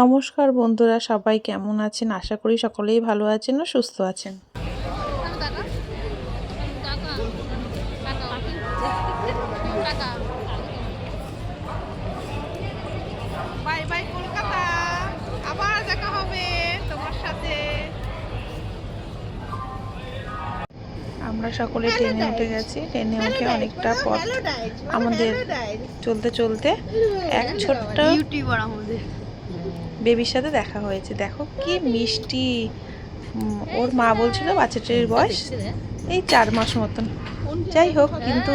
নমস্কার বন্ধুরা, সবাই কেমন আছেন? আশা করি সকলেই ভালো আছেন ও সুস্থ আছেন। বাই বাই কলকাতা, আবার দেখা হবে তোমার সাথে। আমরা সকলে ট্রেনে উঠে গেছি। ট্রেনে উঠে অনেকটা পথ আমাদের চলতে চলতে এক ছোট্ট ইউটিউবার আমাদের বেবির সাথে দেখা হয়েছে। দেখো কি মিষ্টি। ওর মা বলছিল বাচ্চাটির বয়স এই 4 মাস মতন। যাই হোক, কিন্তু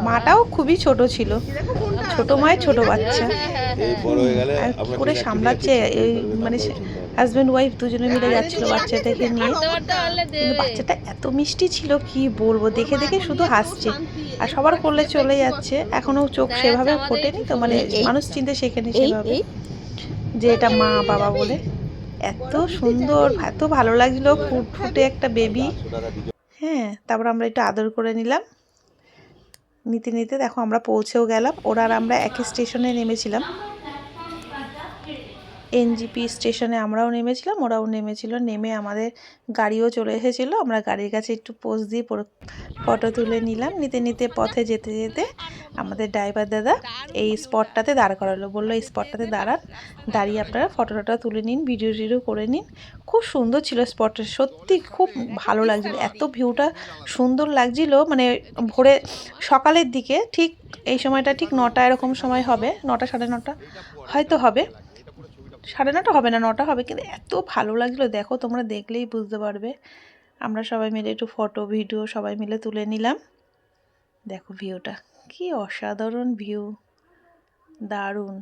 মাটাও খুবই ছোট ছিল। ছোট মায়ের ছোট বাচ্চা। আর কি করে সামলাচ্ছে এই, মানে হাজব্যান্ড ওয়াইফ দুজনে মিলে যাচ্ছিল বাচ্চাটাকে নিয়ে। কিন্তু বাচ্চাটা এত মিষ্টি ছিল, কি বলবো, দেখে দেখে শুধু হাসছে আর সবার কোলে চলে যাচ্ছে। এখনো চোখ সেভাবে ফোটেনি তো, মানে মানুষ চিনতে শেখেনি সেভাবে যে এটা মা বাবা বলে। এত সুন্দর, এত ভালো লাগছিল, ফুটফুটে একটা বেবি। হ্যাঁ, তারপর আমরা একটু আদর করে নিলাম। নিতে নিতে দেখো আমরা পৌঁছেও গেলাম। ওরা আর আমরা একই স্টেশনে নেমেছিলাম। এনজিপি স্টেশনে আমরাও নেমেছিলাম, ওরাও নেমেছিল। নেমে আমাদের গাড়িও চলে এসেছিলো। আমরা গাড়ির কাছে একটু পোজ দিয়ে ফটো তুলে নিলাম। নিতে নিতে পথে যেতে যেতে আমাদের ড্রাইভার দাদা এই স্পটটাতে দাঁড় করালো। বললো এই স্পটটাতে দাঁড়ান, দাঁড়িয়ে আপনারা ফটো তুলে নিন, ভিডিও টিডিও করে নিন। খুব সুন্দর ছিল স্পটটা, সত্যি খুব ভালো লাগছিলো। এত ভিউটা সুন্দর লাগছিল, মানে ভোরে সকালের দিকে ঠিক এই সময়টা, ঠিক 9টা এরকম সময় হবে, 9টা 9:30 হয়তো হবে, 9:30 হবে না, 9টা হবে। কিন্তু এত ভালো লাগলো, দেখো তোমরা দেখলেই বুঝতে পারবে। আমরা সবাই মিলে একটু ফটো ভিডিও সবাই মিলে তুলে নিলাম। দেখো ভিউটা কি অসাধারণ ভিউ, দারুণ,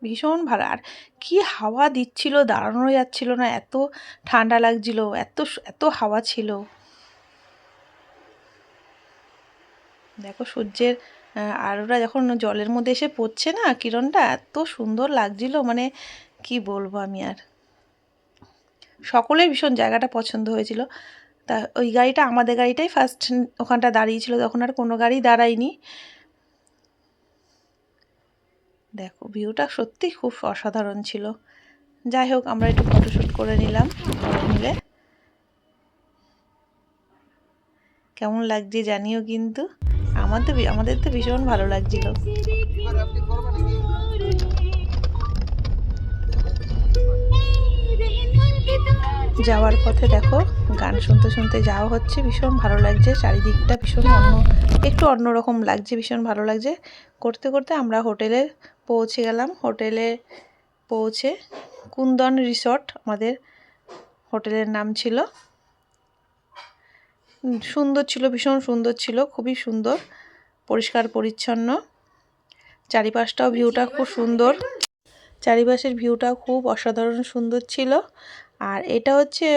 ভীষণ ভালো। আর কি হাওয়া দিচ্ছিল, দাঁড়ানো যাচ্ছিল না, এত ঠান্ডা লাগছিল, এত এত হাওয়া ছিল। দেখো সূর্যের আলোটা যখন জলের মধ্যে এসে পড়ছে না, কিরণটা এত সুন্দর লাগছিল, মানে কি বলবো আমি আর। সকলের ভীষণ জায়গাটা পছন্দ হয়েছিল। তা ওই গাড়িটা, আমাদের গাড়িটাই ফার্স্ট ওখানটা দাঁড়িয়েছিল, তখন আর কোনো গাড়ি দাঁড়ায়নি। দেখো ভিউটা সত্যি খুব অসাধারণ ছিল। যাই হোক, আমরা একটু ফটোশ্যুট করে নিলাম সবাই মিলে। কেমন লাগছে জানিও কিন্তু। আমাদের তো ভীষণ ভালো লাগছিল। যাওয়ার পথে দেখো গান শুনতে শুনতে যাওয়া হচ্ছে, ভীষণ ভালো লাগছে। চারিদিকটা ভীষণ একটু অন্যরকম লাগছে, ভীষণ ভালো লাগছে। করতে করতে আমরা হোটেলে পৌঁছে গেলাম। হোটেলে পৌঁছে কুন্দন রিসর্ট আমাদের হোটেলের নাম ছিল। সুন্দর ছিল, ভীষণ সুন্দর ছিল, খুবই সুন্দর, পরিষ্কার পরিচ্ছন্ন। চারিপাশটাও ভিউটা খুব সুন্দর, চারিপাশের ভিউটাও খুব অসাধারণ সুন্দর ছিল। আর এটা হচ্ছে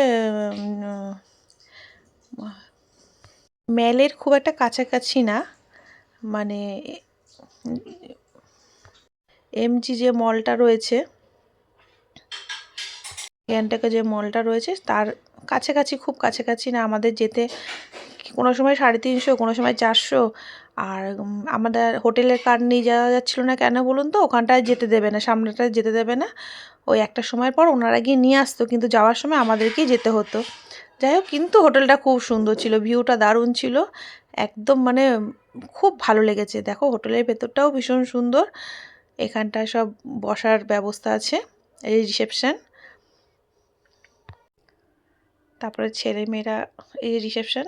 ম্যালের খুব একটা কাছাকাছি না, মানে এমজি যে মলটা রয়েছে, গ্যাংটকে যে মলটা রয়েছে তার কাছাকাছি, খুব কাছাকাছি না। আমাদের যেতে কোনো সময় 350, কোনো সময় 400। আর আমাদের হোটেলের কার্ড নিয়ে যাওয়া যাচ্ছিলো না, কেন বলুন তো, ওখানটায় যেতে দেবে না, সামনেটায় যেতে দেবে না। ওই একটা সময়ের পর ওনারা গিয়ে নিয়ে আসতো, কিন্তু যাওয়ার সময় আমাদেরকেই যেতে হতো। যাই হোক, কিন্তু হোটেলটা খুব সুন্দর ছিল, ভিউটা দারুণ ছিল একদম, মানে খুব ভালো লেগেছে। দেখো হোটেলের ভেতরটাও ভীষণ সুন্দর। এখানটায় সব বসার ব্যবস্থা আছে, এই রিসেপশন। তারপরে ছেলেমেয়েরা, এই রিসেপশন,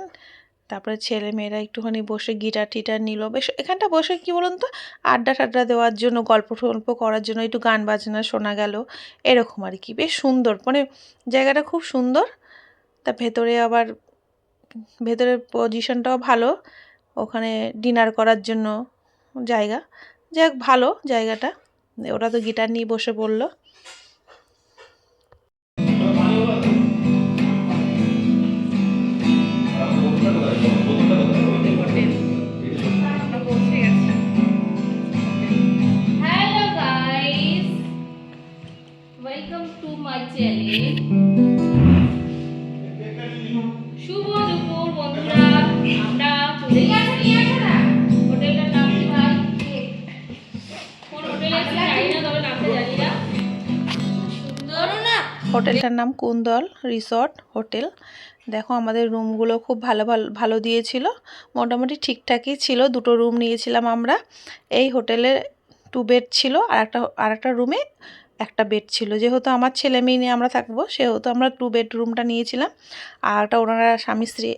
তারপরে ছেলেমেয়েরা একটুখানি বসে গিটার টিটার নিল। বেশ এখানটা বসে কী বলুন তো, আড্ডা টাড্ডা দেওয়ার জন্য, গল্প টল্প করার জন্য, একটু গান বাজনা শোনা গেল, এরকম আর কি। বেশ সুন্দর, মানে জায়গাটা খুব সুন্দর। তা ভেতরে আবার, ভেতরের পজিশনটাও ভালো, ওখানে ডিনার করার জন্য জায়গা। যাক, ভালো জায়গাটা। ওরা তো গিটার নিয়ে বসে পড়লো। Welcome to my channel. শুভ দুপুর বন্ধুরা, আমরা চলে গেছি হোটেলটার নাম কি ভাই? কোন হোটেলে এসেছি জানি না, তবে নামটা জানি না। সুন্দর না? হোটেলটার নাম কুন্দল রিসর্ট হোটেল। দেখো আমাদের রুমগুলো খুব ভালো ভালো ভালো দিয়েছিল, মোটামুটি ঠিকঠাকই ছিল। দুটো রুম নিয়েছিলাম আমরা। এই হোটেলে 2 বেড ছিল, আর একটা রুমে একটা বেড ছিল। যেহেতু আমার ছেলে মেয়ে নিয়ে আমরা থাকবো, সেহেতু আমরা 2 বেড রুমটা নিয়েছিলাম। আর একটা ওনারা স্বামী স্ত্রী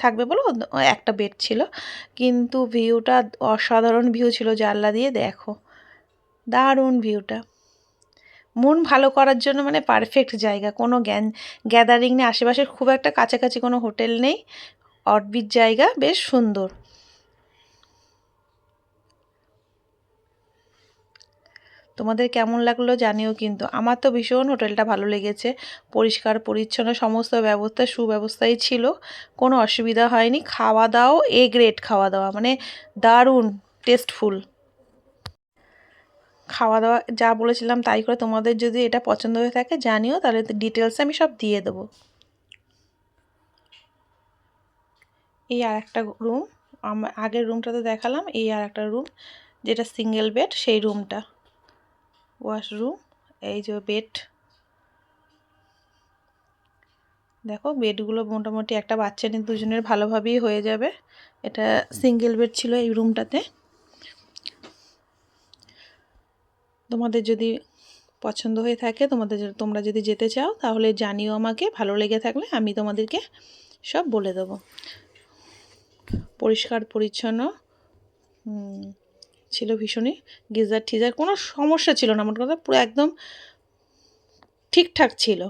থাকবে বলে একটা বেড ছিল। কিন্তু ভিউটা অসাধারণ ভিউ ছিল জানলা দিয়ে। দেখো দারুণ ভিউটা, মন ভালো করার জন্য মানে পারফেক্ট জায়গা। কোনো গ্যাদারিং নেই, আশেপাশে খুব একটা কাছাকাছি কোনো হোটেল নেই, অফবিট জায়গা, বেশ সুন্দর। তোমাদের কেমন লাগলো জানিও কিন্তু। আমার তো ভীষণ হোটেলটা ভালো লেগেছে, পরিষ্কার পরিচ্ছন্ন, সমস্ত ব্যবস্থা সুব্যবস্থাই ছিল, কোনো অসুবিধা হয়নি। খাওয়া দাওয়াও গ্রেড খাওয়া দাওয়া, মানে দারুণ টেস্টফুল খাওয়া দাওয়া। যা বলেছিলাম তাই করে। তোমাদের যদি এটা পছন্দ হয়ে থাকে জানিও, তাহলে ডিটেলস আমি সব দিয়ে দেবো। এই আর একটা রুম, আমার আগের রুমটাতে দেখালাম, এই আর একটা রুম যেটা সিঙ্গেল বেড, সেই রুমটা ওয়াশরুম। এই যে বেড, দেখো বেডগুলো মোটামুটি একটা বাচ্চা নিয়ে দুজনের ভালোভাবেই হয়ে যাবে। এটা সিঙ্গেল বেড ছিল এই রুমটাতে। তোমাদের যদি পছন্দ হয়ে থাকে, তোমরা যদি যেতে চাও তাহলে জানিও আমাকে। ভালো লেগে থাকলে আমি তোমাদেরকে সব বলে দেবো। পরিষ্কার পরিচ্ছন্ন ছিল ভীষণই। গিজার টিজার কোনো সমস্যা ছিল না, মোট কথা পুরো একদম ঠিকঠাক ছিল।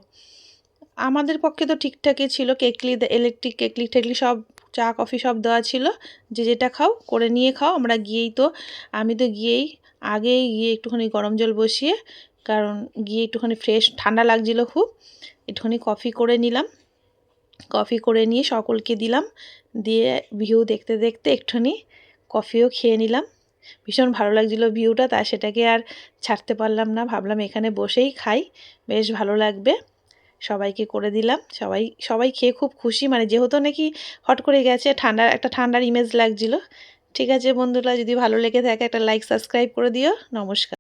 আমাদের পক্ষে তো ঠিকঠাকই ছিল। কেটলি, ইলেকট্রিক কেটলি টেকলি সব, চা কফি সব দেওয়া ছিল। যে যেটা খাও করে নিয়ে খাও। আমি তো গিয়েই আগেই গিয়ে একটুখানি গরম জল বসিয়ে, কারণ গিয়ে একটুখানি ফ্রেশ ঠান্ডা লাগছিলো খুব, একটুখানি কফি করে নিলাম। কফি করে নিয়ে সকলকে দিলাম, দিয়ে ভিউ দেখতে দেখতে একটুখানি কফিও খেয়ে নিলাম। ভীষণ ভালো লাগছিলো ভিউটা, তা সেটাকে আর ছাড়তে পারলাম না। ভাবলাম এখানে বসেই খাই, বেশ ভালো লাগবে। সবাইকে করে দিলাম। সবাই খেয়ে খুব খুশি, মানে যেহেতু নাকি হট করে গেছে, ঠান্ডার ইমেজ লাগছিল। ঠিক আছে বন্ধুরা, যদি ভালো লেগে থাকে একটা লাইক সাবস্ক্রাইব করে দিও। নমস্কার।